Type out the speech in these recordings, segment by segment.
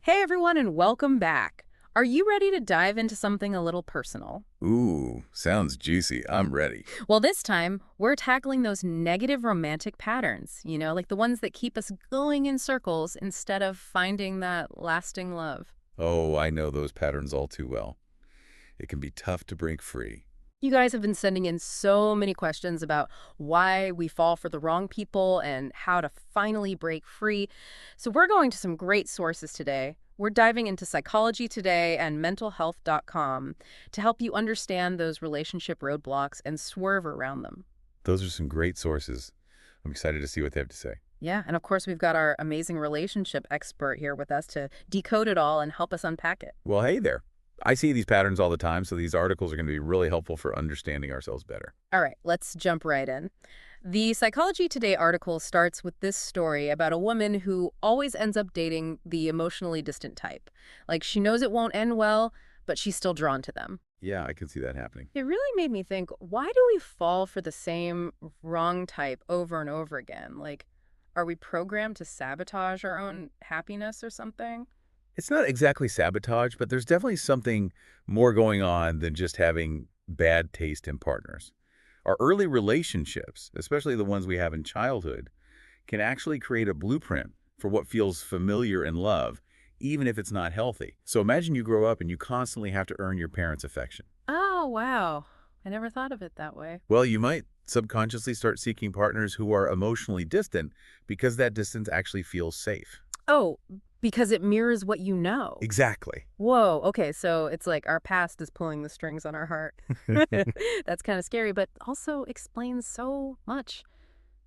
Hey everyone, and welcome back. Are you ready to dive into something a little personal? Ooh, sounds juicy. I'm ready. Well, this time, we're tackling those negative romantic patterns, like the ones that keep us going in circles instead of finding that lasting love. Oh, I know those patterns all too well. It can be tough to break free. You guys have been sending in so many questions about why we fall for the wrong people and how to finally break free. So, we're going to some great sources today. We're diving into Psychology Today and mentalhealth.com to help you understand those relationship roadblocks and swerve around them. Those are some great sources. I'm excited to see what they have to say. Yeah, and of course, we've got our amazing relationship expert here with us to decode it all and help us unpack it. Well, hey there. I see these patterns all the time, so these articles are going to be really helpful for understanding ourselves better. All right, let's jump right in. The Psychology Today article starts with this story about a woman who always ends up dating the emotionally distant type. Like, she knows it won't end well, but she's still drawn to them. Yeah, I can see that happening. It really made me think, why do we fall for the same wrong type over and over again? Like, are we programmed to sabotage our own happiness or something? It's not exactly sabotage, but there's definitely something more going on than just having bad taste in partners. Our early relationships, especially the ones we have in childhood, can actually create a blueprint for what feels familiar in love, even if it's not healthy. So imagine you grow up and you constantly have to earn your parents' affection. Oh, wow. I never thought of it that way. Well, you might subconsciously start seeking partners who are emotionally distant because that distance actually feels safe. Oh, because it mirrors what you know. Exactly. Whoa, okay, so it's like our past is pulling the strings on our heart. That's kind of scary, but also explains so much.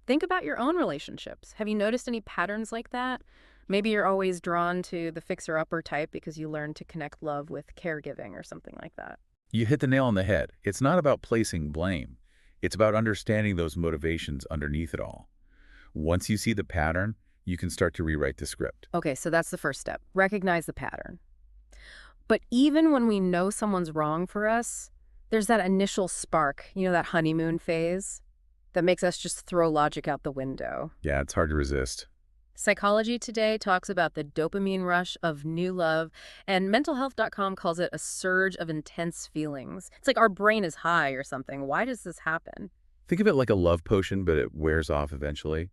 Think about your own relationships. Have you noticed any patterns like that? Maybe you're always drawn to the fixer-upper type because you learned to connect love with caregiving or something like that. You hit the nail on the head. It's not about placing blame. It's about understanding those motivations underneath it all. Once you see the pattern, you can start to rewrite the script. Okay, so that's the first step. Recognize the pattern. But even when we know someone's wrong for us, there's that initial spark, that honeymoon phase that makes us just throw logic out the window. Yeah, it's hard to resist. Psychology Today talks about the dopamine rush of new love, and mentalhealth.com calls it a surge of intense feelings. It's like our brain is high or something. Why does this happen? Think of it like a love potion, but it wears off eventually.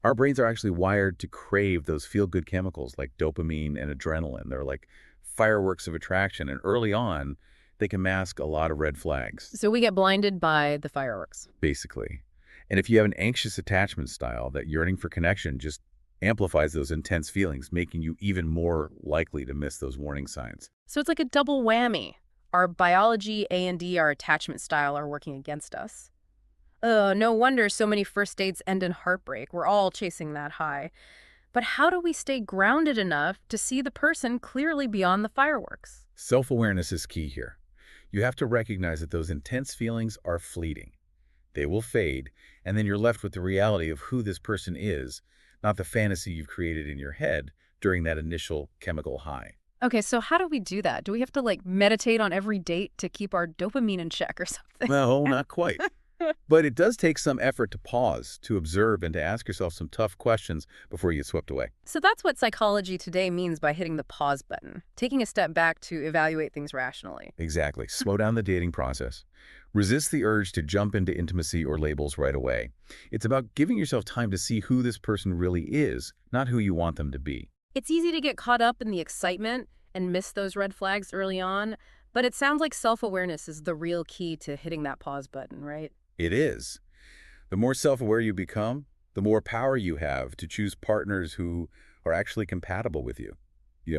Our brains are actually wired to crave those feel-good chemicals like dopamine and adrenaline. They're like fireworks of attraction, and early on, they can mask a lot of red flags, So we get blinded by the fireworks. basically. And if you have an anxious attachment style, that yearning for connection just amplifies those intense feelings, making you even more likely to miss those warning signs. So it's like a double whammy. Our biology, A&D, our attachment style are working against us. No wonder so many first dates end in heartbreak. We're all chasing that high. But how do we stay grounded enough to see the person clearly beyond the fireworks? Self-awareness is key here. You have to recognize that those intense feelings are fleeting. They will fade, and then you're left with the reality of who this person is, not the fantasy you've created in your head during that initial chemical high. Okay, so how do we do that? Do we have to meditate on every date to keep our dopamine in check or something? No, not quite. But it does take some effort to pause, to observe, and to ask yourself some tough questions before you get swept away. So that's what Psychology Today means by hitting the pause button, taking a step back to evaluate things rationally. Exactly. Slow down the dating process. Resist the urge to jump into intimacy or labels right away. It's about giving yourself time to see who this person really is, not who you want them to be. It's easy to get caught up in the excitement and miss those red flags early on, but it sounds like self-awareness is the real key to hitting that pause button, right? It is. The more self-aware you become, the more power you have to choose partners who are actually compatible with you.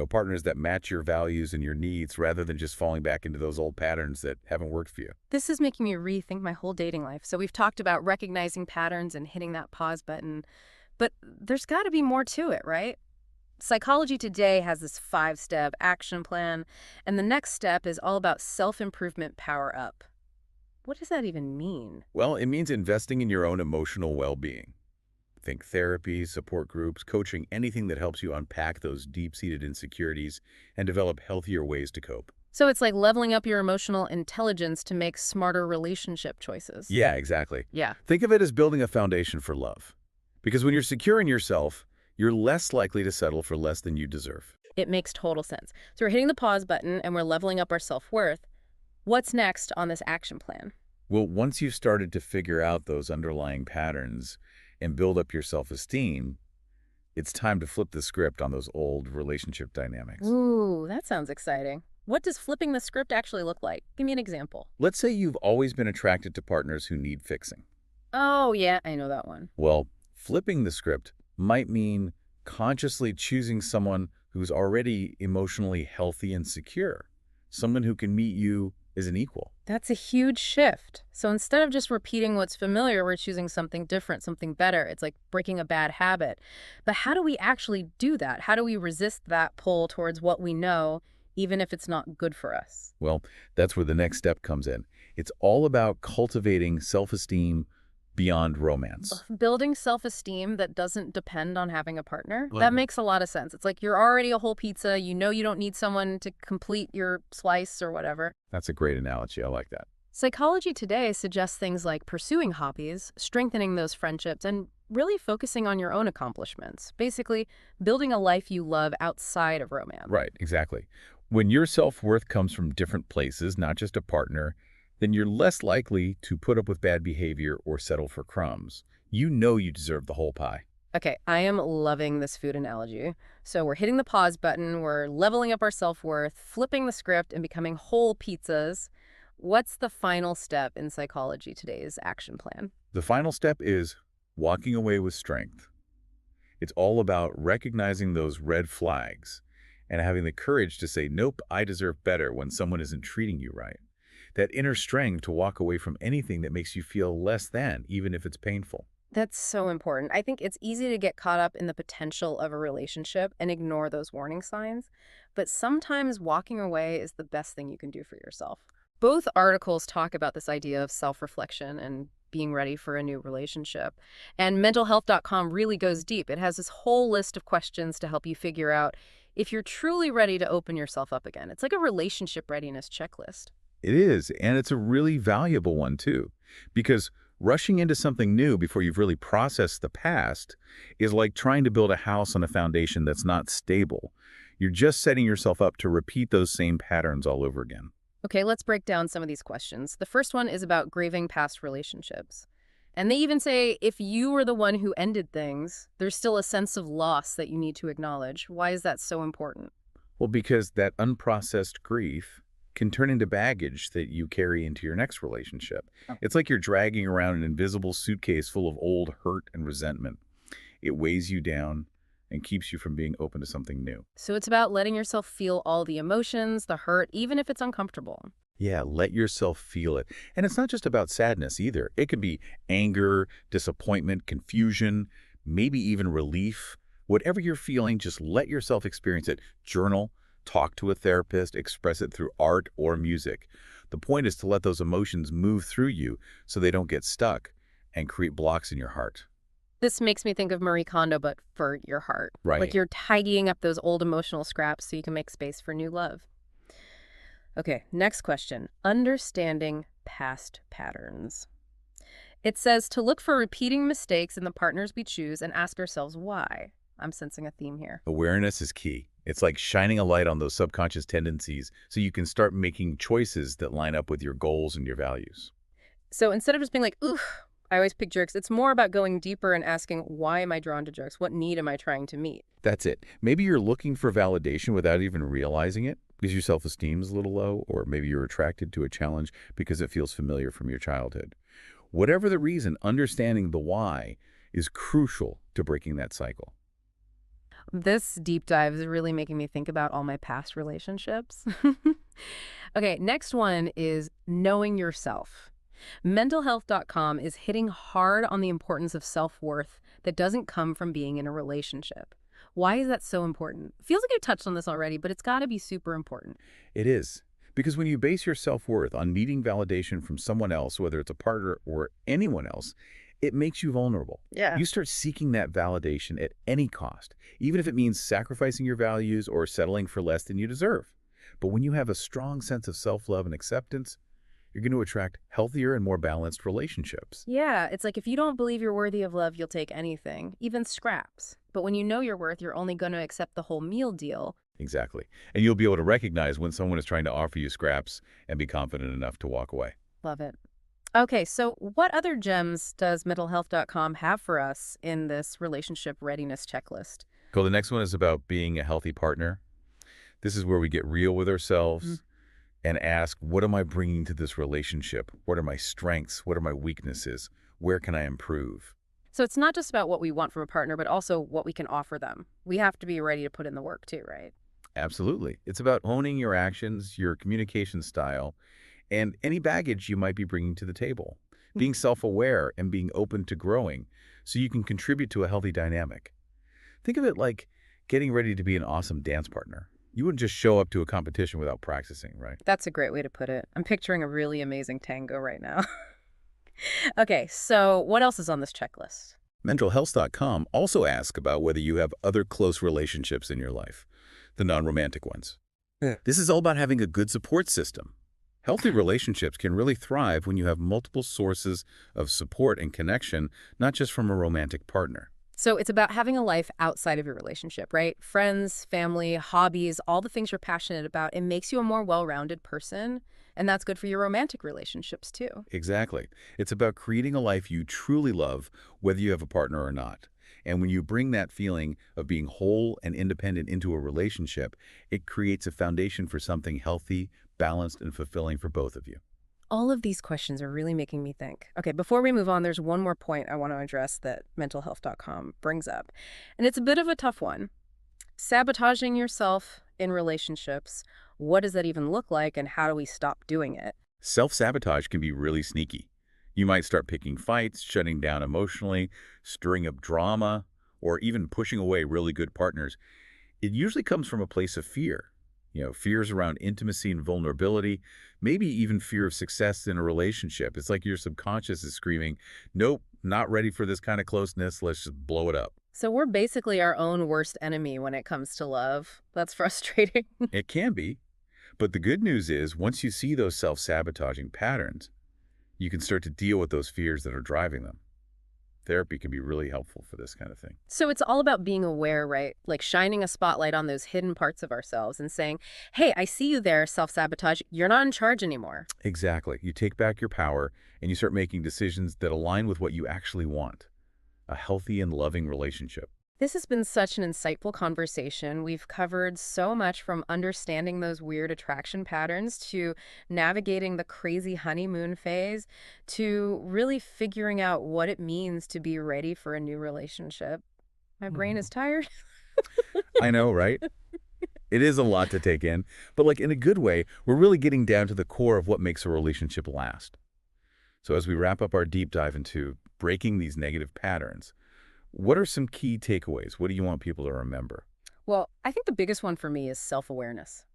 Partners that match your values and your needs rather than just falling back into those old patterns that haven't worked for you. This is making me rethink my whole dating life. So we've talked about recognizing patterns and hitting that pause button, but there's got to be more to it, right? Psychology Today has this 5-step action plan, and the next step is all about self-improvement power up. What does that even mean? Well, it means investing in your own emotional well-being. Think therapy, support groups, coaching, anything that helps you unpack those deep-seated insecurities and develop healthier ways to cope. So it's like leveling up your emotional intelligence to make smarter relationship choices. Yeah, exactly. Yeah. Think of it as building a foundation for love. Because when you're secure in yourself, you're less likely to settle for less than you deserve. It makes total sense. So we're hitting the pause button and we're leveling up our self-worth. What's next on this action plan? Well, once you've started to figure out those underlying patterns and build up your self-esteem, it's time to flip the script on those old relationship dynamics. Ooh, that sounds exciting. What does flipping the script actually look like? Give me an example. Let's say you've always been attracted to partners who need fixing. Oh, yeah, I know that one. Well, flipping the script might mean consciously choosing someone who's already emotionally healthy and secure, someone who can meet you as an equal. That's a huge shift. So instead of just repeating what's familiar, we're choosing something different, something better. It's like breaking a bad habit. But how do we actually do that? How do we resist that pull towards what we know, even if it's not good for us? Well, that's where the next step comes in. It's all about cultivating self-esteem beyond romance. Building self-esteem that doesn't depend on having a partner, that Well, makes a lot of sense. It's like you're already a whole pizza. You know you don't need someone to complete your slice or whatever. that's a great analogy. I like that. Psychology today suggests things like pursuing hobbies, strengthening those friendships, and really focusing on your own accomplishments. Basically, building a life you love outside of romance. Right, exactly. When your self-worth comes from different places, not just a partner, then you're less likely to put up with bad behavior or settle for crumbs. You know you deserve the whole pie. Okay, I am loving this food analogy. So we're hitting the pause button, we're leveling up our self-worth, flipping the script, and becoming whole pizzas. What's the final step in psychology today's action plan? The final step is walking away with strength. It's all about recognizing those red flags and having the courage to say, nope, I deserve better when someone isn't treating you right. That inner strength to walk away from anything that makes you feel less than, even if it's painful. That's so important. I think it's easy to get caught up in the potential of a relationship and ignore those warning signs, but sometimes walking away is the best thing you can do for yourself. Both articles talk about this idea of self-reflection and being ready for a new relationship. And mentalhealth.com really goes deep. It has this whole list of questions to help you figure out if you're truly ready to open yourself up again. It's like a relationship readiness checklist. It is, and it's a really valuable one too, because rushing into something new before you've really processed the past is like trying to build a house on a foundation that's not stable. You're just setting yourself up to repeat those same patterns all over again. Okay, let's break down some of these questions. The first one is about grieving past relationships. And they even say if you were the one who ended things, there's still a sense of loss that you need to acknowledge. Why is that so important? Well, because that unprocessed grief can turn into baggage that you carry into your next relationship. Oh. It's like you're dragging around an invisible suitcase full of old hurt and resentment. It weighs you down and keeps you from being open to something new. So it's about letting yourself feel all the emotions, the hurt, even if it's uncomfortable. Yeah, let yourself feel it. And it's not just about sadness either. It could be anger, disappointment, confusion, maybe even relief. Whatever you're feeling, just let yourself experience it. Journal, talk to a therapist, express it through art or music. The point is to let those emotions move through you so they don't get stuck and create blocks in your heart. This makes me think of Marie Kondo, but for your heart. Right. Like you're tidying up those old emotional scraps so you can make space for new love. Okay, next question. Understanding past patterns. It says to look for repeating mistakes in the partners we choose and ask ourselves why. I'm sensing a theme here. Awareness is key. It's like shining a light on those subconscious tendencies so you can start making choices that line up with your goals and your values. So instead of just being like, ooh, I always pick jerks, it's more about going deeper and asking, why am I drawn to jerks? What need am I trying to meet? That's it. Maybe you're looking for validation without even realizing it because your self-esteem is a little low, or maybe you're attracted to a challenge because it feels familiar from your childhood. Whatever the reason, understanding the why is crucial to breaking that cycle. This deep dive is really making me think about all my past relationships. Okay, next one is knowing yourself. Mentalhealth.com is hitting hard on the importance of self-worth that doesn't come from being in a relationship. Why is that so important? Feels like I touched on this already, but it's got to be super important. It is. Because when you base your self-worth on needing validation from someone else, whether it's a partner or anyone else, it makes you vulnerable. Yeah. You start seeking that validation at any cost, even if it means sacrificing your values or settling for less than you deserve. But when you have a strong sense of self-love and acceptance, you're going to attract healthier and more balanced relationships. Yeah, it's like if you don't believe you're worthy of love, you'll take anything, even scraps. But when you know your worth, you're only going to accept the whole meal deal. Exactly. And you'll be able to recognize when someone is trying to offer you scraps and be confident enough to walk away. Love it. Okay, so what other gems does mentalhealth.com have for us in this relationship readiness checklist? Cool. The next one is about being a healthy partner. This is where we get real with Mm. ourselves and ask, what am I bringing to this relationship? What are my strengths? What are my weaknesses? Where can I improve? So it's not just about what we want from a partner, but also what we can offer them. We have to be ready to put in the work too, right? Absolutely. It's about owning your actions, your communication style, and any baggage you might be bringing to the table. Being self-aware and being open to growing so you can contribute to a healthy dynamic. Think of it like getting ready to be an awesome dance partner. You wouldn't just show up to a competition without practicing, right? That's a great way to put it. I'm picturing a really amazing tango right now. Okay, so what else is on this checklist? MentalHealth.com also asks about whether you have other close relationships in your life, the non-romantic ones. Yeah. This is all about having a good support system. Healthy relationships can really thrive when you have multiple sources of support and connection, not just from a romantic partner. So it's about having a life outside of your relationship, right? Friends, family, hobbies, all the things you're passionate about. It makes you a more well-rounded person, and that's good for your romantic relationships too. Exactly. It's about creating a life you truly love, whether you have a partner or not. And when you bring that feeling of being whole and independent into a relationship, it creates a foundation for something healthy, balanced, and fulfilling for both of you. All of these questions are really making me think. Okay, before we move on, there's one more point I want to address that mentalhealth.com brings up. And it's a bit of a tough one. Sabotaging yourself in relationships. What does that even look like, and how do we stop doing it? Self-sabotage can be really sneaky. You might start picking fights, shutting down emotionally, stirring up drama, or even pushing away really good partners. It usually comes from a place of fear. Fears around intimacy and vulnerability, maybe even fear of success in a relationship. It's like your subconscious is screaming, nope, not ready for this kind of closeness. Let's just blow it up. So we're basically our own worst enemy when it comes to love. That's frustrating. It can be, but the good news is once you see those self-sabotaging patterns, you can start to deal with those fears that are driving them. Therapy can be really helpful for this kind of thing. So it's all about being aware, right? Like shining a spotlight on those hidden parts of ourselves and saying, hey, I see you there, self-sabotage. You're not in charge anymore. Exactly. You take back your power and you start making decisions that align with what you actually want, a healthy and loving relationship. This has been such an insightful conversation. We've covered so much from understanding those weird attraction patterns to navigating the crazy honeymoon phase to really figuring out what it means to be ready for a new relationship. My brain is tired. I know, right? It is a lot to take in, but like in a good way, we're really getting down to the core of what makes a relationship last. So as we wrap up our deep dive into breaking these negative patterns, what are some key takeaways? What do you want people to remember? Well, I think the biggest one for me is self-awareness.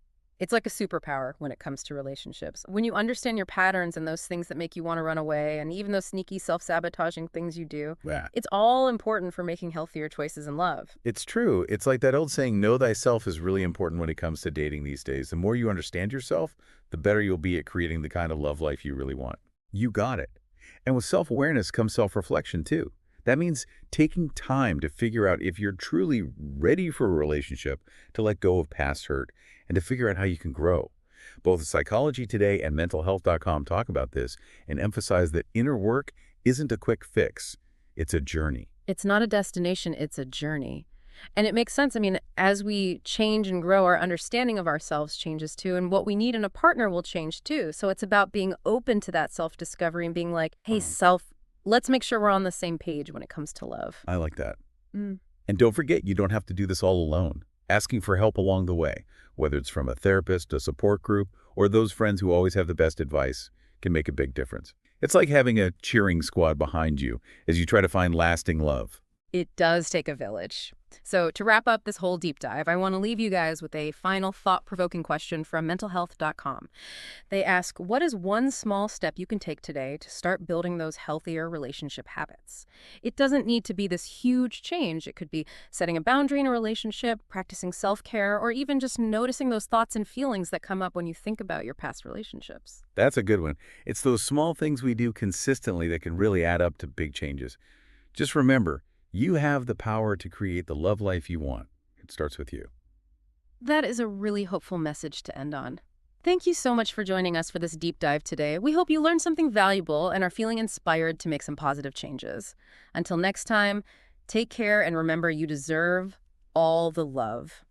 It's like a superpower when it comes to relationships. When you understand your patterns and those things that make you want to run away, and even those sneaky self-sabotaging things you do, Yeah. it's all important for making healthier choices in love. It's true. It's like that old saying, know thyself is really important when it comes to dating these days. The more you understand yourself, the better you'll be at creating the kind of love life you really want. You got it. And with self-awareness comes self-reflection too. That means taking time to figure out if you're truly ready for a relationship, to let go of past hurt, and to figure out how you can grow. Both Psychology Today and MentalHealth.com talk about this and emphasize that inner work isn't a quick fix. It's a journey. It's not a destination, it's a journey. And it makes sense. I mean, as we change and grow, our understanding of ourselves changes too, and what we need in a partner will change too. So it's about being open to that self-discovery and being like, hey, self, let's make sure we're on the same page when it comes to love. I like that. Mm. And don't forget, you don't have to do this all alone. Asking for help along the way, whether it's from a therapist, a support group, or those friends who always have the best advice, can make a big difference. It's like having a cheering squad behind you as you try to find lasting love. It does take a village. So to wrap up this whole deep dive, I want to leave you guys with a final thought-provoking question from mentalhealth.com. They ask, what is one small step you can take today to start building those healthier relationship habits? It doesn't need to be this huge change. It could be setting a boundary in a relationship, practicing self-care, or even just noticing those thoughts and feelings that come up when you think about your past relationships. That's a good one. It's those small things we do consistently that can really add up to big changes. Just remember, you have the power to create the love life you want. It starts with you. That is a really hopeful message to end on. Thank you so much for joining us for this deep dive today. We hope you learned something valuable and are feeling inspired to make some positive changes. Until next time, take care and remember you deserve all the love.